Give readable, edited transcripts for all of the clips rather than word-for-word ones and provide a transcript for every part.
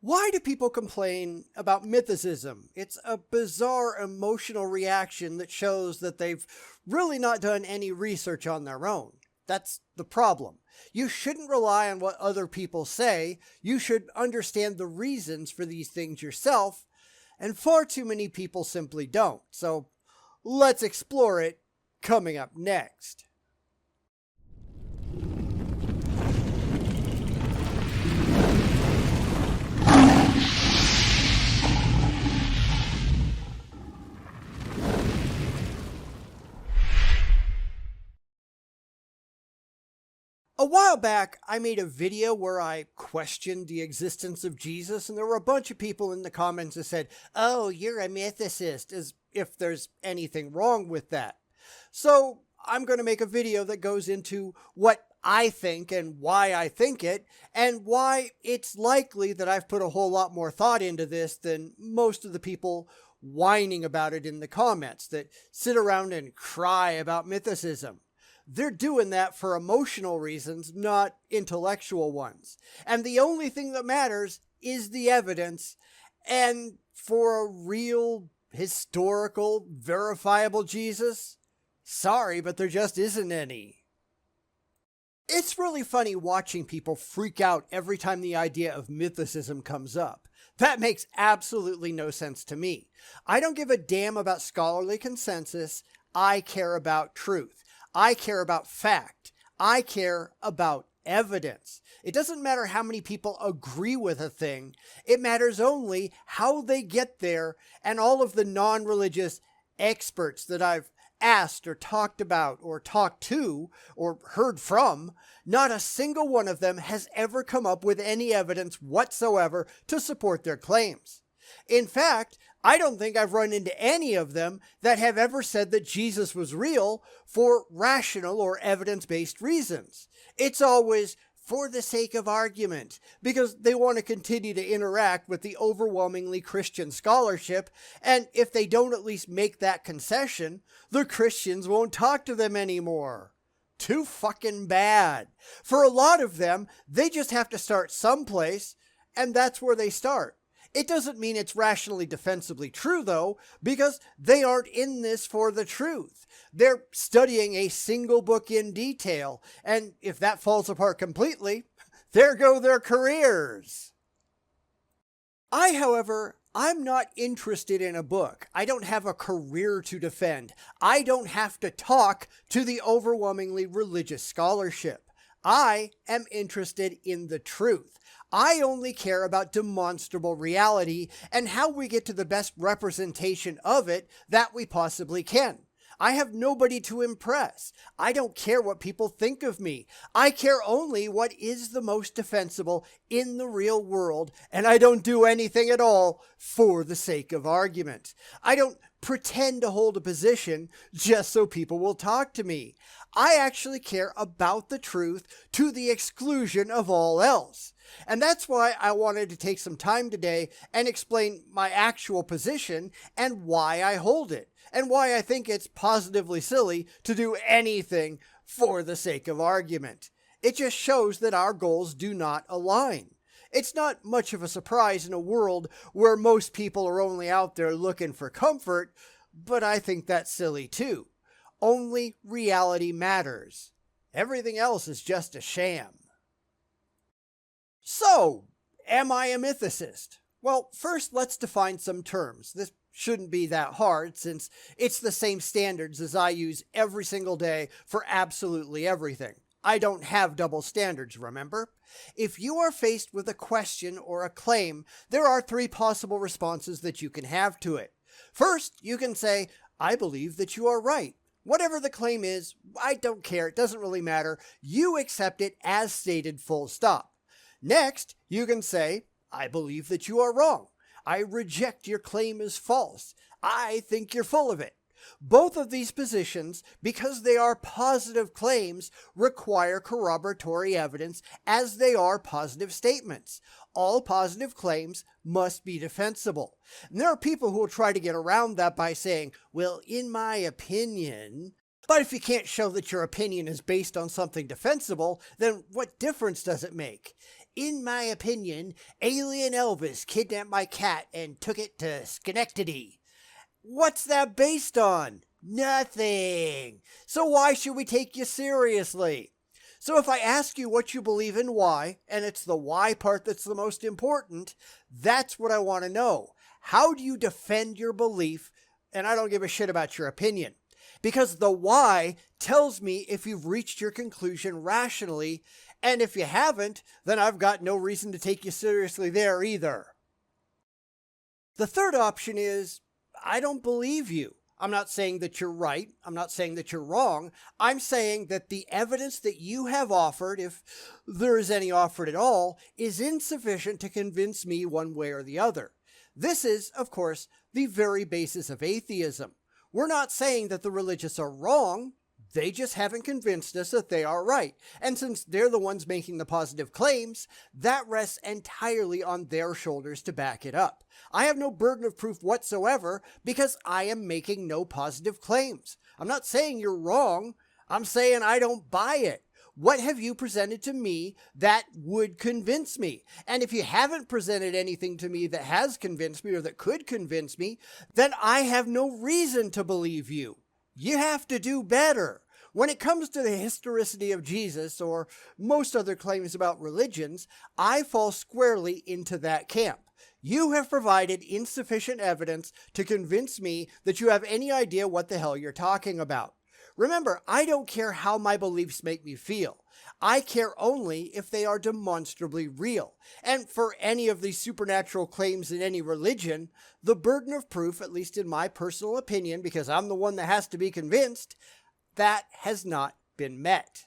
Why do people complain about mythicism? It's a bizarre emotional reaction that shows that they've really not done any research on their own. That's the problem. You shouldn't rely on what other people say. You should understand the reasons for these things yourself, and far too many people simply don't. So let's explore it coming up next. A while back, I made a video where I questioned the existence of Jesus, and there were a bunch of people in the comments that said, "Oh, you're a mythicist," as if there's anything wrong with that. So I'm going to make a video that goes into what I think and why I think it, and why it's likely that I've put a whole lot more thought into this than most of the people whining about it in the comments that sit around and cry about mythicism. They're doing that for emotional reasons, not intellectual ones. And the only thing that matters is the evidence. And for a real, historical, verifiable Jesus, sorry, but there just isn't any. It's really funny watching people freak out every time the idea of mythicism comes up. That makes absolutely no sense to me. I don't give a damn about scholarly consensus. I care about truth. I care about fact. I care about evidence. It doesn't matter how many people agree with a thing. It matters only how they get there, and all of the non-religious experts that I've asked or talked about or talked to or heard from, not a single one of them has ever come up with any evidence whatsoever to support their claims. In fact, I don't think I've run into any of them that have ever said that Jesus was real for rational or evidence-based reasons. It's always for the sake of argument, because they want to continue to interact with the overwhelmingly Christian scholarship, and if they don't at least make that concession, the Christians won't talk to them anymore. Too fucking bad. For a lot of them, they just have to start someplace, and that's where they start. It doesn't mean it's rationally defensibly true, though, because they aren't in this for the truth. They're studying a single book in detail, and if that falls apart completely, there go their careers. However, I'm not interested in a book. I don't have a career to defend. I don't have to talk to the overwhelmingly religious scholarship. I am interested in the truth. I only care about demonstrable reality and how we get to the best representation of it that we possibly can. I have nobody to impress. I don't care what people think of me. I care only what is the most defensible in the real world, and I don't do anything at all for the sake of argument. I don't pretend to hold a position just so people will talk to me. I actually care about the truth to the exclusion of all else. And that's why I wanted to take some time today and explain my actual position and why I hold it, and why I think it's positively silly to do anything for the sake of argument. It just shows that our goals do not align. It's not much of a surprise in a world where most people are only out there looking for comfort, but I think that's silly too. Only reality matters. Everything else is just a sham. So, am I a mythicist? Well, first let's define some terms. This shouldn't be that hard since it's the same standards as I use every single day for absolutely everything. I don't have double standards, remember? If you are faced with a question or a claim, there are three possible responses that you can have to it. First, you can say, "I believe that you are right." Whatever the claim is, I don't care, it doesn't really matter. You accept it as stated, full stop. Next, you can say, "I believe that you are wrong. I reject your claim as false. I think you're full of it." Both of these positions, because they are positive claims, require corroboratory evidence as they are positive statements. All positive claims must be defensible. And there are people who will try to get around that by saying, "Well, in my opinion," but if you can't show that your opinion is based on something defensible, then what difference does it make? in my opinion, alien Elvis kidnapped my cat and took it to Schenectady. What's that based on? Nothing. So why should we take you seriously? So if I ask you what you believe and why, and it's the why part that's the most important, that's what I want to know. How do you defend your belief? And I don't give a shit about your opinion. Because the why tells me if you've reached your conclusion rationally, and if you haven't, then I've got no reason to take you seriously there either. The third option is, I don't believe you. I'm not saying that you're right. I'm not saying that you're wrong. I'm saying that the evidence that you have offered, if there is any offered at all, is insufficient to convince me one way or the other. This is, of course, the very basis of atheism. We're not saying that the religious are wrong. They just haven't convinced us that they are right. And since they're the ones making the positive claims, that rests entirely on their shoulders to back it up. I have no burden of proof whatsoever because I am making no positive claims. I'm not saying you're wrong. I'm saying I don't buy it. What have you presented to me that would convince me? And if you haven't presented anything to me that has convinced me or that could convince me, then I have no reason to believe you. You have to do better. When it comes to the historicity of Jesus or most other claims about religions, I fall squarely into that camp. You have provided insufficient evidence to convince me that you have any idea what the hell you're talking about. Remember, I don't care how my beliefs make me feel. I care only if they are demonstrably real. And for any of these supernatural claims in any religion, the burden of proof, at least in my personal opinion, because I'm the one that has to be convinced, that has not been met.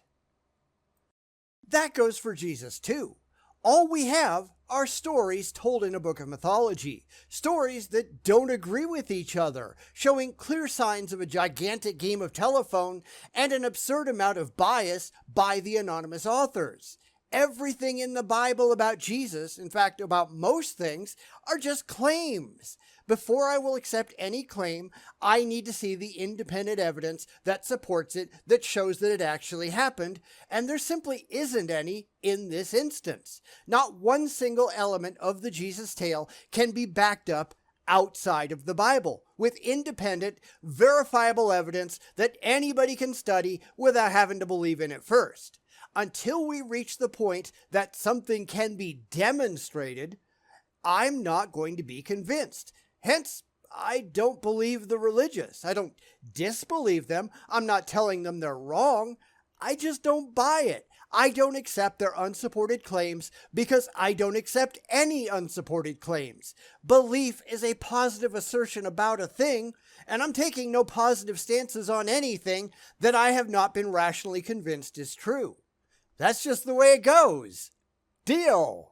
That goes for Jesus too. All we have are stories told in a book of mythology, stories that don't agree with each other, showing clear signs of a gigantic game of telephone and an absurd amount of bias by the anonymous authors. Everything in the Bible about Jesus, in fact about most things, are just claims. Before I will accept any claim, I need to see the independent evidence that supports it, that shows that it actually happened, and there simply isn't any in this instance. Not one single element of the Jesus tale can be backed up outside of the Bible, with independent, verifiable evidence that anybody can study without having to believe in it first. Until we reach the point that something can be demonstrated, I'm not going to be convinced. Hence, I don't believe the religious. I don't disbelieve them. I'm not telling them they're wrong. I just don't buy it. I don't accept their unsupported claims because I don't accept any unsupported claims. Belief is a positive assertion about a thing, and I'm taking no positive stances on anything that I have not been rationally convinced is true. That's just the way it goes. Deal.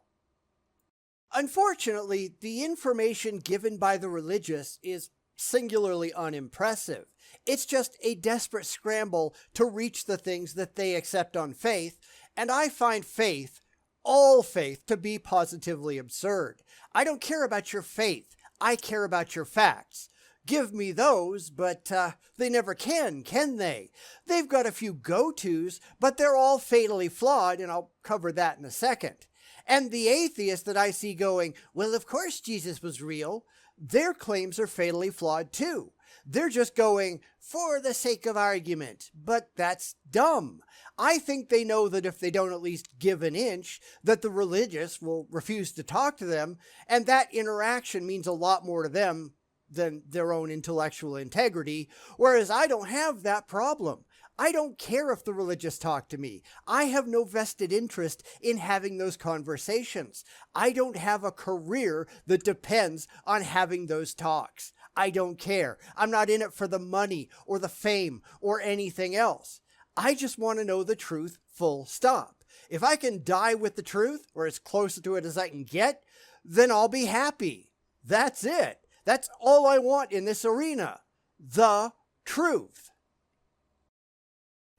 Unfortunately, the information given by the religious is singularly unimpressive. It's just a desperate scramble to reach the things that they accept on faith, and I find faith, all faith, to be positively absurd. I don't care about your faith. I care about your facts. Give me those, but they never can they? They've got a few go-tos, but they're all fatally flawed, and I'll cover that in a second. And the atheists that I see going, well, of course Jesus was real, their claims are fatally flawed too. They're just going, for the sake of argument, but that's dumb. I think they know that if they don't at least give an inch, that the religious will refuse to talk to them, and that interaction means a lot more to them than their own intellectual integrity, whereas I don't have that problem. I don't care if the religious talk to me. I have no vested interest in having those conversations. I don't have a career that depends on having those talks. I don't care. I'm not in it for the money or the fame or anything else. I just want to know the truth, full stop. If I can die with the truth, or as close to it as I can get, then I'll be happy. That's it. That's all I want in this arena. The truth.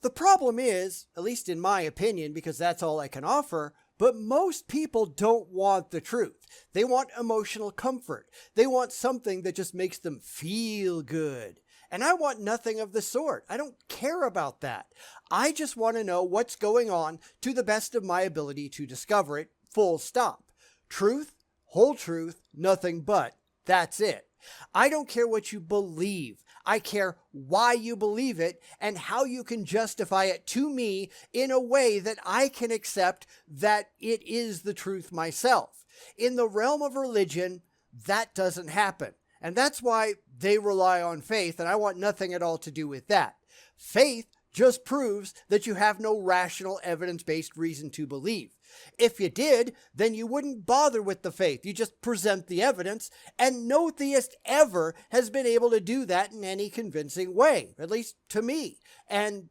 The problem is, at least in my opinion, because that's all I can offer, but most people don't want the truth. They want emotional comfort. They want something that just makes them feel good. And I want nothing of the sort. I don't care about that. I just want to know what's going on to the best of my ability to discover it Full stop. Truth, whole truth, nothing but. That's it. I don't care what you believe. I care why you believe it and how you can justify it to me in a way that I can accept that it is the truth myself. In the realm of religion, that doesn't happen. And that's why they rely on faith, and I want nothing at all to do with that. Faith just proves that you have no rational evidence-based reason to believe. If you did, then you wouldn't bother with the faith. You just present the evidence, and no theist ever has been able to do that in any convincing way, at least to me. And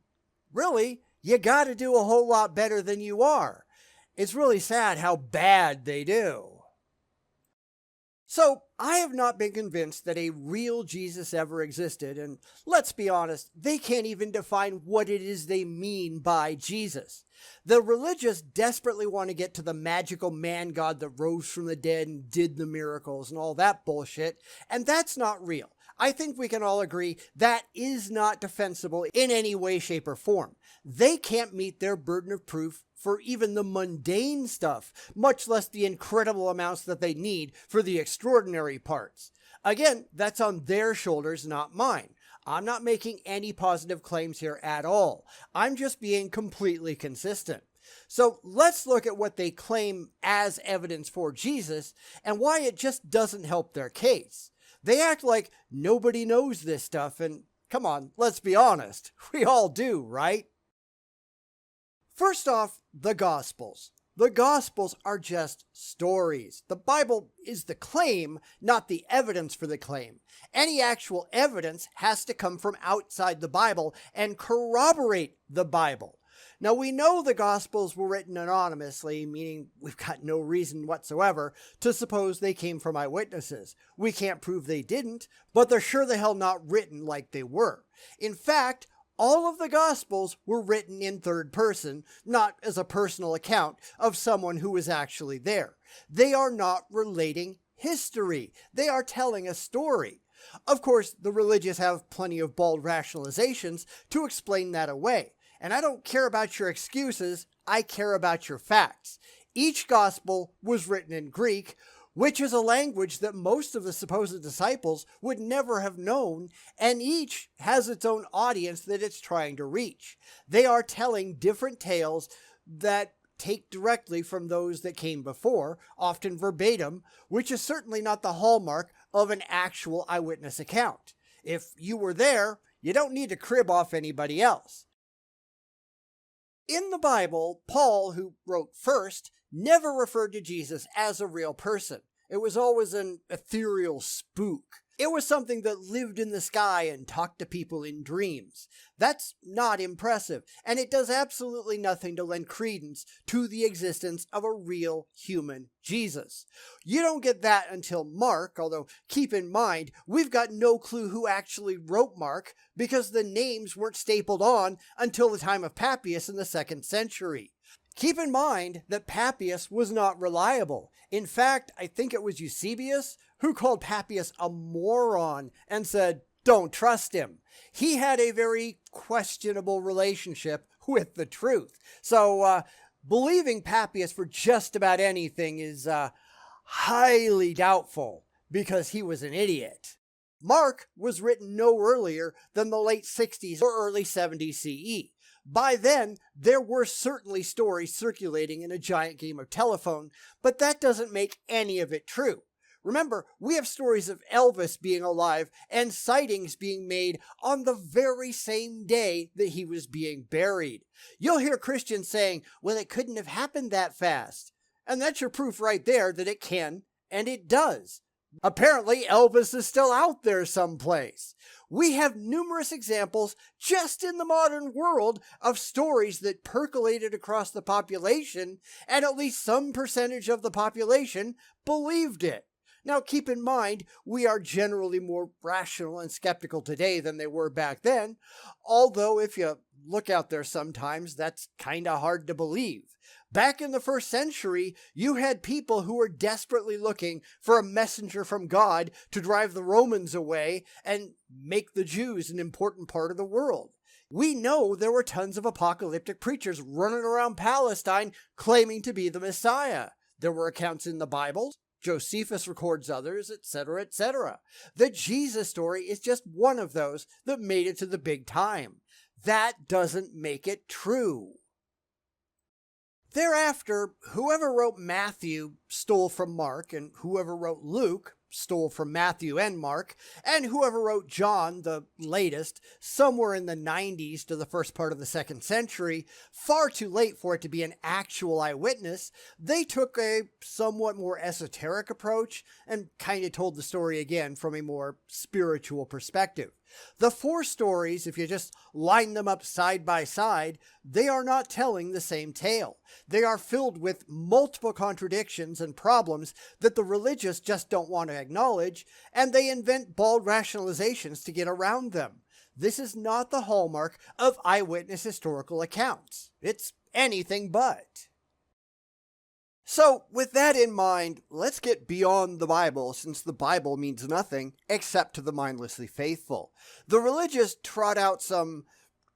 really, you got to do a whole lot better than you are. It's really sad how bad they do. So, I have not been convinced that a real Jesus ever existed, and let's be honest, they can't even define what it is they mean by Jesus. The religious desperately want to get to the magical man-god that rose from the dead and did the miracles and all that bullshit, and that's not real. I think we can all agree that is not defensible in any way, shape, or form. They can't meet their burden of proof for even the mundane stuff, much less the incredible amounts that they need for the extraordinary parts. Again, that's on their shoulders, not mine. I'm not making any positive claims here at all. I'm just being completely consistent. So let's look at what they claim as evidence for Jesus and why it just doesn't help their case. They act like nobody knows this stuff, and come on, let's be honest. We all do, right? First off, the Gospels. The Gospels are just stories. The Bible is the claim, not the evidence for the claim. Any actual evidence has to come from outside the Bible and corroborate the Bible. Now, we know the Gospels were written anonymously, meaning we've got no reason whatsoever to suppose they came from eyewitnesses. We can't prove they didn't, but they're sure the hell not written like they were. In fact, all of the Gospels were written in third person, not as a personal account of someone who was actually there. They are not relating history. They are telling a story. Of course, the religious have plenty of bald rationalizations to explain that away. And I don't care about your excuses, I care about your facts. Each gospel was written in Greek, which is a language that most of the supposed disciples would never have known, and each has its own audience that it's trying to reach. They are telling different tales that take directly from those that came before, often verbatim, which is certainly not the hallmark of an actual eyewitness account. If you were there, you don't need to crib off anybody else. In the Bible, Paul, who wrote first, never referred to Jesus as a real person. It was always an ethereal spook. It was something that lived in the sky and talked to people in dreams. That's not impressive, and it does absolutely nothing to lend credence to the existence of a real human Jesus. You don't get that until Mark, although keep in mind, we've got no clue who actually wrote Mark because the names weren't stapled on until the time of Papias in the 2nd century. Keep in mind that Papias was not reliable. In fact, I think it was Eusebius who called Papias a moron and said, don't trust him. He had a very questionable relationship with the truth. So believing Papias for just about anything is highly doubtful because he was an idiot. Mark was written no earlier than the late 60s or early 70s CE. By then, there were certainly stories circulating in a giant game of telephone, but that doesn't make any of it true. Remember, we have stories of Elvis being alive and sightings being made on the very same day that he was being buried. You'll hear Christians saying, well, it couldn't have happened that fast. And that's your proof right there that it can, and it does. Apparently, Elvis is still out there someplace. We have numerous examples just in the modern world of stories that percolated across the population, and at least some percentage of the population believed it. Now, keep in mind, we are generally more rational and skeptical today than they were back then, although if you look out there sometimes, that's kinda hard to believe. Back in the 1st century, you had people who were desperately looking for a messenger from God to drive the Romans away and make the Jews an important part of the world. We know there were tons of apocalyptic preachers running around Palestine claiming to be the Messiah. There were accounts in the Bible. Josephus records others, etc., etc. The Jesus story is just one of those that made it to the big time. That doesn't make it true. Thereafter, whoever wrote Matthew stole from Mark, and whoever wrote Luke stole from Matthew and Mark, and whoever wrote John, the latest, somewhere in the 90s to the first part of the 2nd century, far too late for it to be an actual eyewitness, they took a somewhat more esoteric approach and kind of told the story again from a more spiritual perspective. The 4 stories, if you just line them up side by side, they are not telling the same tale. They are filled with multiple contradictions and problems that the religious just don't want to acknowledge, and they invent bald rationalizations to get around them. This is not the hallmark of eyewitness historical accounts. It's anything but. So, with that in mind, let's get beyond the Bible, since the Bible means nothing except to the mindlessly faithful. The religious trot out some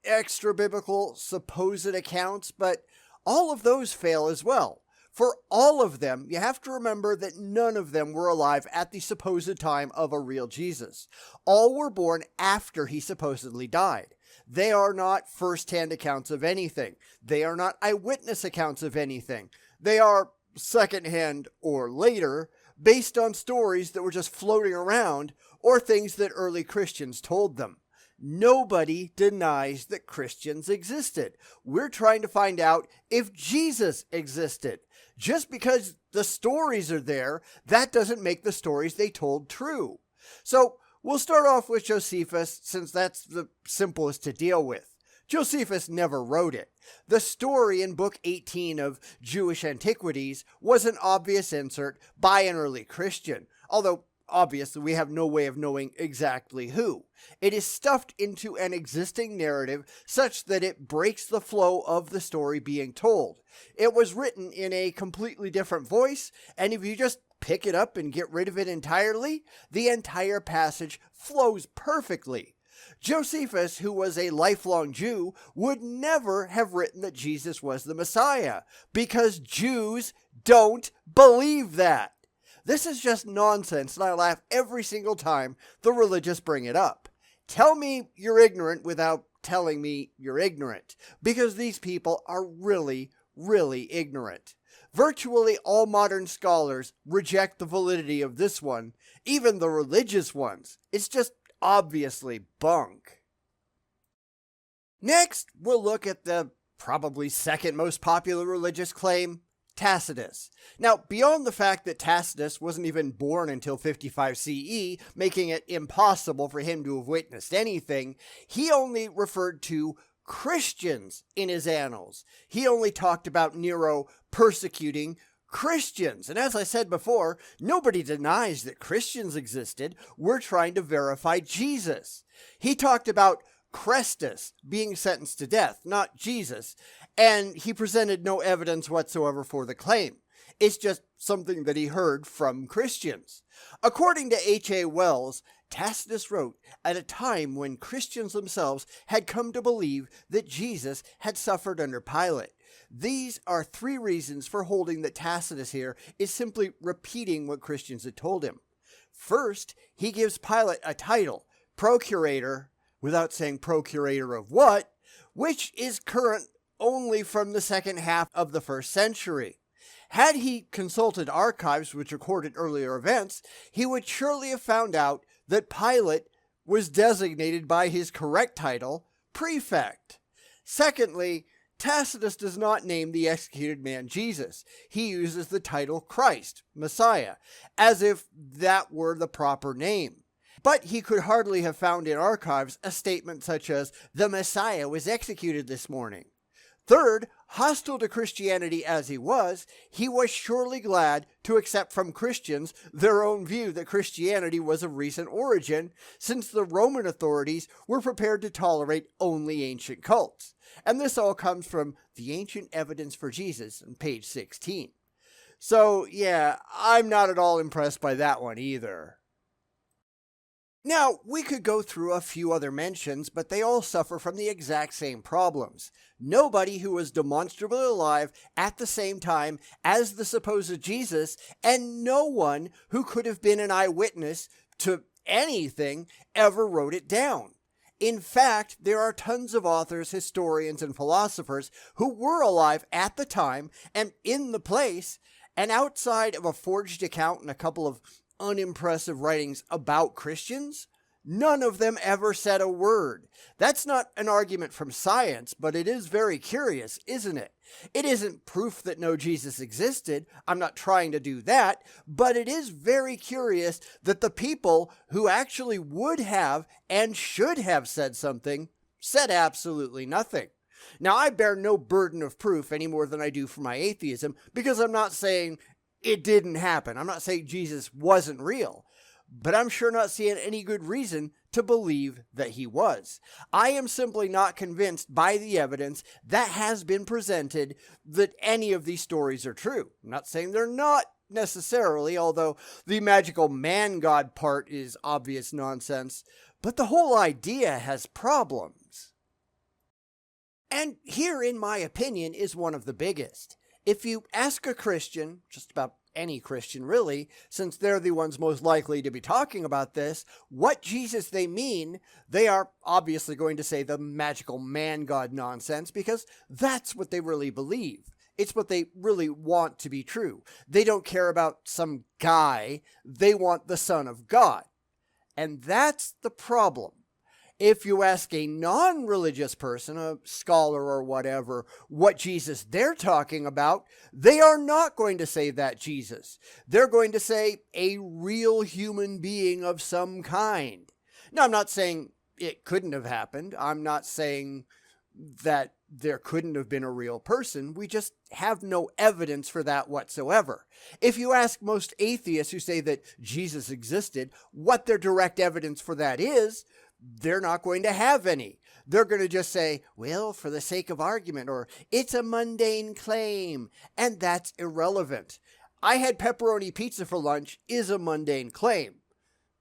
extra-biblical supposed accounts, but all of those fail as well. For all of them, you have to remember that none of them were alive at the supposed time of a real Jesus. All were born after he supposedly died. They are not first-hand accounts of anything. They are not eyewitness accounts of anything. They are secondhand or later, based on stories that were just floating around or things that early Christians told them. Nobody denies that Christians existed. We're trying to find out if Jesus existed. Just because the stories are there, that doesn't make the stories they told true. So we'll start off with Josephus, since that's the simplest to deal with. Josephus never wrote it. The story in Book 18 of Jewish Antiquities was an obvious insert by an early Christian, although obviously we have no way of knowing exactly who. It is stuffed into an existing narrative such that it breaks the flow of the story being told. It was written in a completely different voice, and if you just pick it up and get rid of it entirely, the entire passage flows perfectly. Josephus, who was a lifelong Jew, would never have written that Jesus was the Messiah, because Jews don't believe that. This is just nonsense, and I laugh every single time the religious bring it up. Tell me you're ignorant without telling me you're ignorant, because these people are really, really ignorant. Virtually all modern scholars reject the validity of this one, even the religious ones. It's just obviously bunk. Next, we'll look at the probably second most popular religious claim, Tacitus. Now, beyond the fact that Tacitus wasn't even born until 55 CE, making it impossible for him to have witnessed anything, he only referred to Christians in his annals. He only talked about Nero persecuting Christians. And as I said before, nobody denies that Christians existed. We're trying to verify Jesus. He talked about Chrestus being sentenced to death, not Jesus, and he presented no evidence whatsoever for the claim. It's just something that he heard from Christians. According to H.A. Wells, Tacitus wrote at a time when Christians themselves had come to believe that Jesus had suffered under Pilate. These are 3 reasons for holding that Tacitus here is simply repeating what Christians had told him. First, he gives Pilate a title, procurator, without saying procurator of what, which is current only from the second half of the 1st century. Had he consulted archives which recorded earlier events, he would surely have found out that Pilate was designated by his correct title, prefect. Secondly, Tacitus does not name the executed man Jesus. He uses the title Christ, Messiah, as if that were the proper name. But he could hardly have found in archives a statement such as, "The Messiah was executed this morning." Third, hostile to Christianity as he was surely glad to accept from Christians their own view that Christianity was of recent origin, since the Roman authorities were prepared to tolerate only ancient cults. And this all comes from the Ancient Evidence for Jesus on page 16. So yeah, I'm not at all impressed by that one either. Now, we could go through a few other mentions, but they all suffer from the exact same problems. Nobody who was demonstrably alive at the same time as the supposed Jesus, and no one who could have been an eyewitness to anything ever wrote it down. In fact, there are tons of authors, historians, and philosophers who were alive at the time and in the place, and outside of a forged account and a couple of unimpressive writings about Christians, none of them ever said a word. That's not an argument from science, but it is very curious, isn't it? It isn't proof that no Jesus existed. I'm not trying to do that, but it is very curious that the people who actually would have and should have said something said absolutely nothing. Now, I bear no burden of proof any more than I do for my atheism, because I'm not saying it didn't happen. I'm not saying Jesus wasn't real, but I'm sure not seeing any good reason to believe that he was. I am simply not convinced by the evidence that has been presented that any of these stories are true. I'm not saying they're not necessarily, although the magical man-god part is obvious nonsense, but the whole idea has problems. And here, in my opinion, is one of the biggest. If you ask a Christian, just about any Christian really, since they're the ones most likely to be talking about this, what Jesus they mean, they are obviously going to say the magical man-god nonsense, because that's what they really believe. It's what they really want to be true. They don't care about some guy, they want the Son of God. And that's the problem. If you ask a non-religious person, a scholar or whatever, what Jesus they're talking about, they are not going to say that Jesus. They're going to say a real human being of some kind. Now, I'm not saying it couldn't have happened. I'm not saying that there couldn't have been a real person. We just have no evidence for that whatsoever. If you ask most atheists who say that Jesus existed what their direct evidence for that is, they're not going to have any. They're going to just say, well, for the sake of argument, or it's a mundane claim, and that's irrelevant. I had pepperoni pizza for lunch is a mundane claim.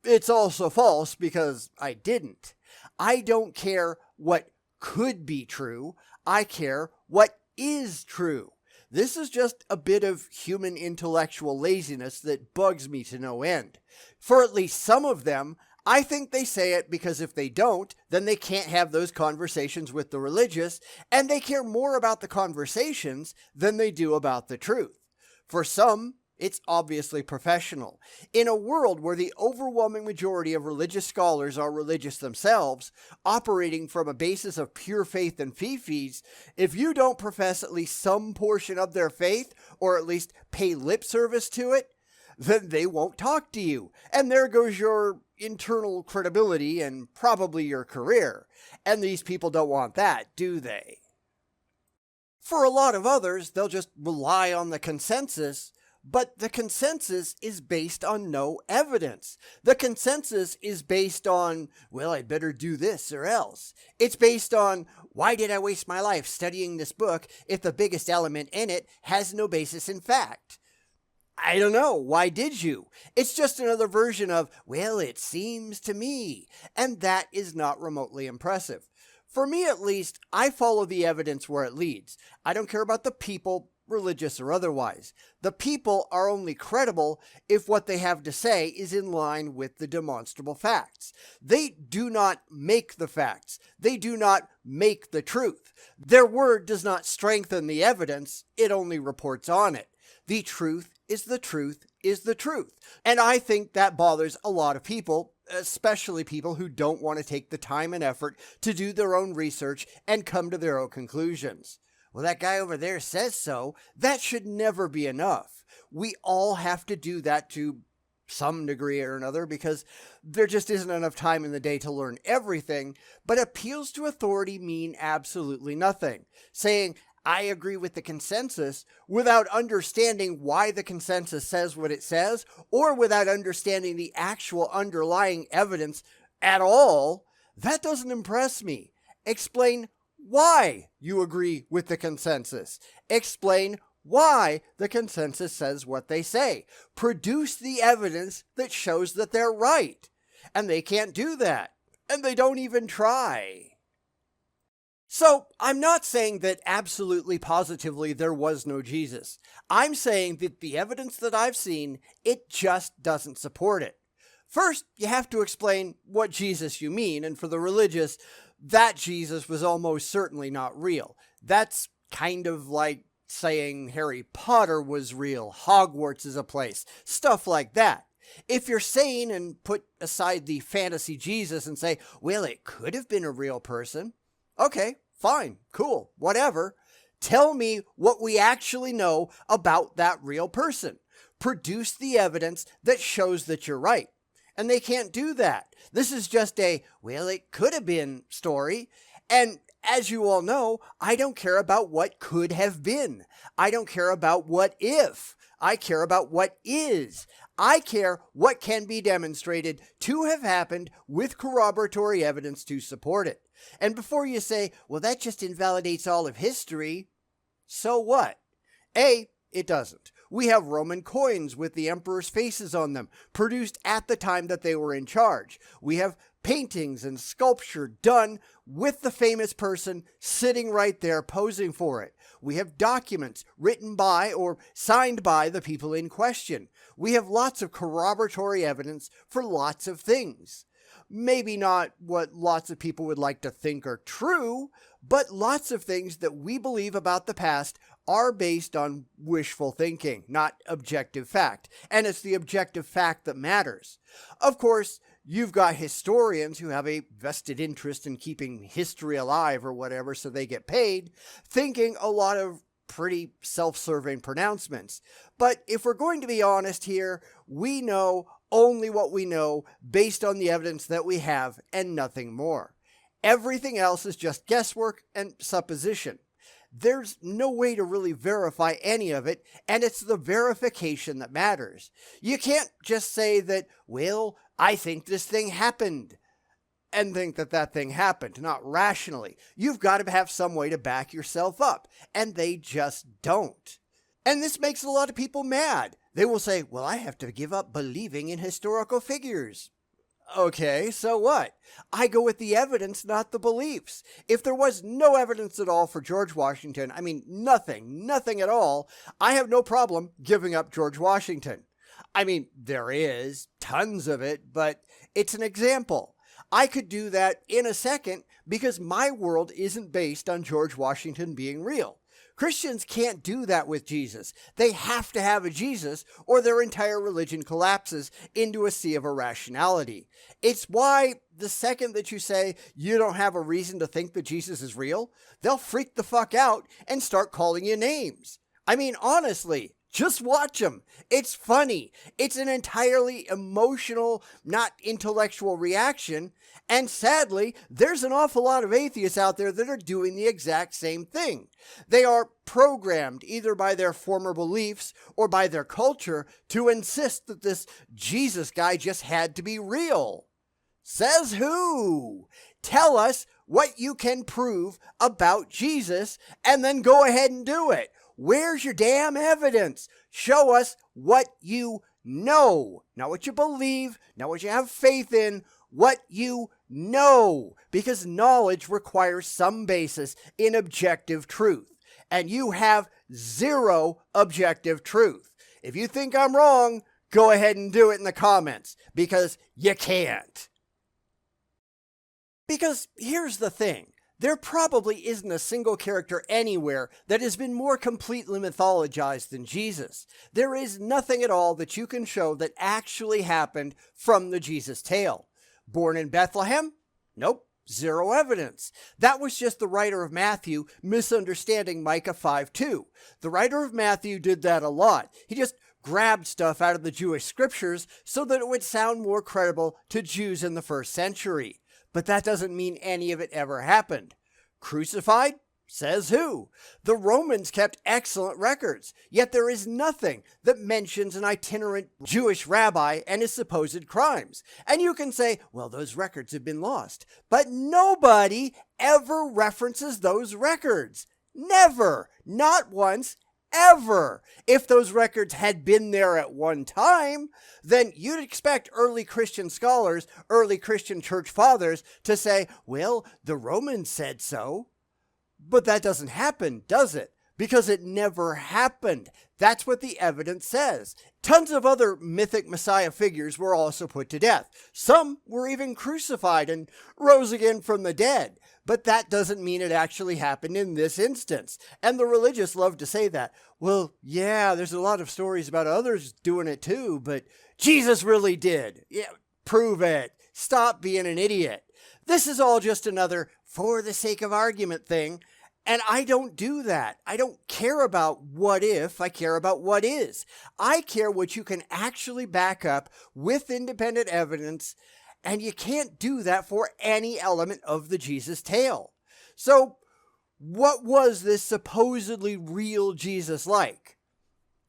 It's also false because I didn't. I don't care what could be true. I care what is true. This is just a bit of human intellectual laziness that bugs me to no end. For at least some of them, I think they say it because if they don't, then they can't have those conversations with the religious, and they care more about the conversations than they do about the truth. For some, it's obviously professional. In a world where the overwhelming majority of religious scholars are religious themselves, operating from a basis of pure faith and fee-fees, if you don't profess at least some portion of their faith, or at least pay lip service to it, then they won't talk to you. And there goes your internal credibility and probably your career. And these people don't want that, do they? For a lot of others, they'll just rely on the consensus, but the consensus is based on no evidence. The consensus is based on, well, I'd better do this or else. It's based on, why did I waste my life studying this book if the biggest element in it has no basis in fact? I don't know. Why did you? It's just another version of, well, it seems to me. And that is not remotely impressive. For me, at least, I follow the evidence where it leads. I don't care about the people, religious or otherwise. The people are only credible if what they have to say is in line with the demonstrable facts. They do not make the facts. They do not make the truth. Their word does not strengthen the evidence. It only reports on it. The truth is the truth is the truth. And I think that bothers a lot of people, especially people who don't want to take the time and effort to do their own research and come to their own conclusions. Well, that guy over there says so. That should never be enough. We all have to do that to some degree or another because there just isn't enough time in the day to learn everything. But appeals to authority mean absolutely nothing. Saying, I agree with the consensus without understanding why the consensus says what it says, or without understanding the actual underlying evidence at all, that doesn't impress me. Explain why you agree with the consensus. Explain why the consensus says what they say. Produce the evidence that shows that they're right. And they can't do that. And they don't even try. So, I'm not saying that absolutely positively there was no Jesus. I'm saying that the evidence that I've seen, it just doesn't support it. First, you have to explain what Jesus you mean, and for the religious, that Jesus was almost certainly not real. That's kind of like saying Harry Potter was real, Hogwarts is a place, stuff like that. If you're sane and put aside the fantasy Jesus and say, well, it could have been a real person, okay, fine, cool, whatever. Tell me what we actually know about that real person. Produce the evidence that shows that you're right. And they can't do that. This is just a, well, it could have been story. And as you all know, I don't care about what could have been. I don't care about what if. I care about what is. I care what can be demonstrated to have happened with corroboratory evidence to support it. And before you say, well, that just invalidates all of history, so what? A, it doesn't. We have Roman coins with the emperor's faces on them, produced at the time that they were in charge. We have paintings and sculpture done with the famous person sitting right there posing for it. We have documents written by or signed by the people in question. We have lots of corroboratory evidence for lots of things. Maybe not what lots of people would like to think are true, but lots of things that we believe about the past are based on wishful thinking, not objective fact. And it's the objective fact that matters. Of course, you've got historians who have a vested interest in keeping history alive or whatever, so they get paid, thinking a lot of pretty self-serving pronouncements. But if we're going to be honest here, we know only what we know based on the evidence that we have and nothing more. Everything else is just guesswork and supposition. There's no way to really verify any of it, and it's the verification that matters. You can't just say that, well, I think this thing happened, and think that that thing happened, not rationally. You've got to have some way to back yourself up, and they just don't. And this makes a lot of people mad. They will say, well, I have to give up believing in historical figures. Okay, so what? I go with the evidence, not the beliefs. If there was no evidence at all for George Washington, I mean, nothing at all, I have no problem giving up George Washington. I mean, there is tons of it, but it's an example. I could do that in a second because my world isn't based on George Washington being real. Christians can't do that with Jesus. They have to have a Jesus or their entire religion collapses into a sea of irrationality. It's why the second that you say you don't have a reason to think that Jesus is real, they'll freak the fuck out and start calling you names. I mean, honestly, just watch them. It's funny. It's an entirely emotional, not intellectual reaction. And sadly, there's an awful lot of atheists out there that are doing the exact same thing. They are programmed either by their former beliefs or by their culture to insist that this Jesus guy just had to be real. Says who? Tell us what you can prove about Jesus and then go ahead and do it. Where's your damn evidence? Show us what you know. Not what you believe, not what you have faith in, what you know. Because knowledge requires some basis in objective truth. And you have zero objective truth. If you think I'm wrong, go ahead and do it in the comments. Because you can't. Because here's the thing. There probably isn't a single character anywhere that has been more completely mythologized than Jesus. There is nothing at all that you can show that actually happened from the Jesus tale. Born in Bethlehem? Nope, zero evidence. That was just the writer of Matthew misunderstanding Micah 5:2. The writer of Matthew did that a lot. He just grabbed stuff out of the Jewish scriptures so that it would sound more credible to Jews in the first century. But that doesn't mean any of it ever happened. Crucified? Says who? The Romans kept excellent records, yet there is nothing that mentions an itinerant Jewish rabbi and his supposed crimes. And you can say, well, those records have been lost. But nobody ever references those records. Never. Not once, ever. If those records had been there at one time, then you'd expect early Christian scholars, early Christian church fathers to say, well, the Romans said so. But that doesn't happen, does it? Because it never happened. That's what the evidence says. Tons of other mythic Messiah figures were also put to death. Some were even crucified and rose again from the dead. But that doesn't mean it actually happened in this instance. And the religious love to say that. Well, yeah, there's a lot of stories about others doing it too, but Jesus really did. Yeah, prove it. Stop being an idiot. This is all just another for the sake of argument thing. And I don't do that. I don't care about what if, I care about what is. I care what you can actually back up with independent evidence, and you can't do that for any element of the Jesus tale. So, what was this supposedly real Jesus like?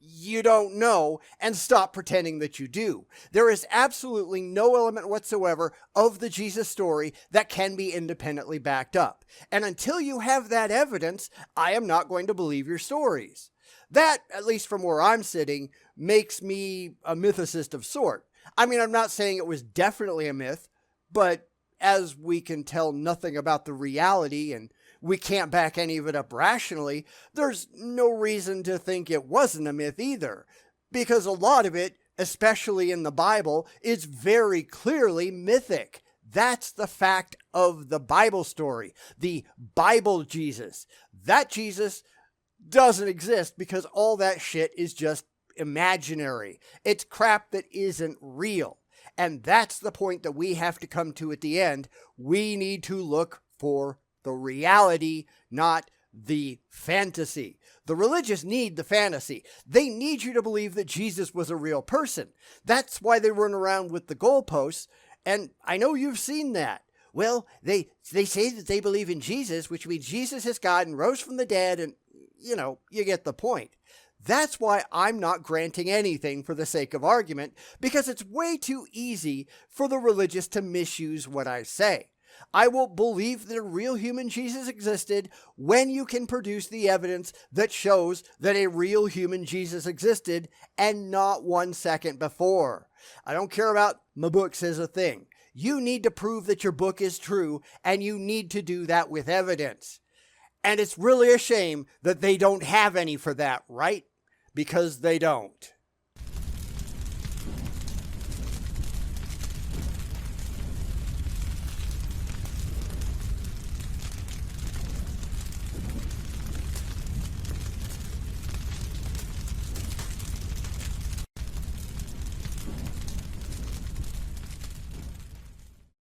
You don't know, and stop pretending that you do. There is absolutely no element whatsoever of the Jesus story that can be independently backed up. And until you have that evidence, I am not going to believe your stories. That, at least from where I'm sitting, makes me a mythicist of sort. I mean, I'm not saying it was definitely a myth, but as we can tell nothing about the reality and we can't back any of it up rationally, there's no reason to think it wasn't a myth either. Because a lot of it, especially in the Bible, is very clearly mythic. That's the fact of the Bible story. The Bible Jesus. That Jesus doesn't exist because all that shit is just imaginary. It's crap that isn't real. And that's the point that we have to come to at the end. We need to look for the reality, not the fantasy. The religious need the fantasy. They need you to believe that Jesus was a real person. That's why they run around with the goalposts, and I know you've seen that. Well, they say that they believe in Jesus, which means Jesus is God and rose from the dead, and, you get the point. That's why I'm not granting anything for the sake of argument, because it's way too easy for the religious to misuse what I say. I will believe that a real human Jesus existed when you can produce the evidence that shows that a real human Jesus existed and not 1 second before. I don't care about my book says a thing. You need to prove that your book is true, and you need to do that with evidence. And it's really a shame that they don't have any for that, right? Because they don't.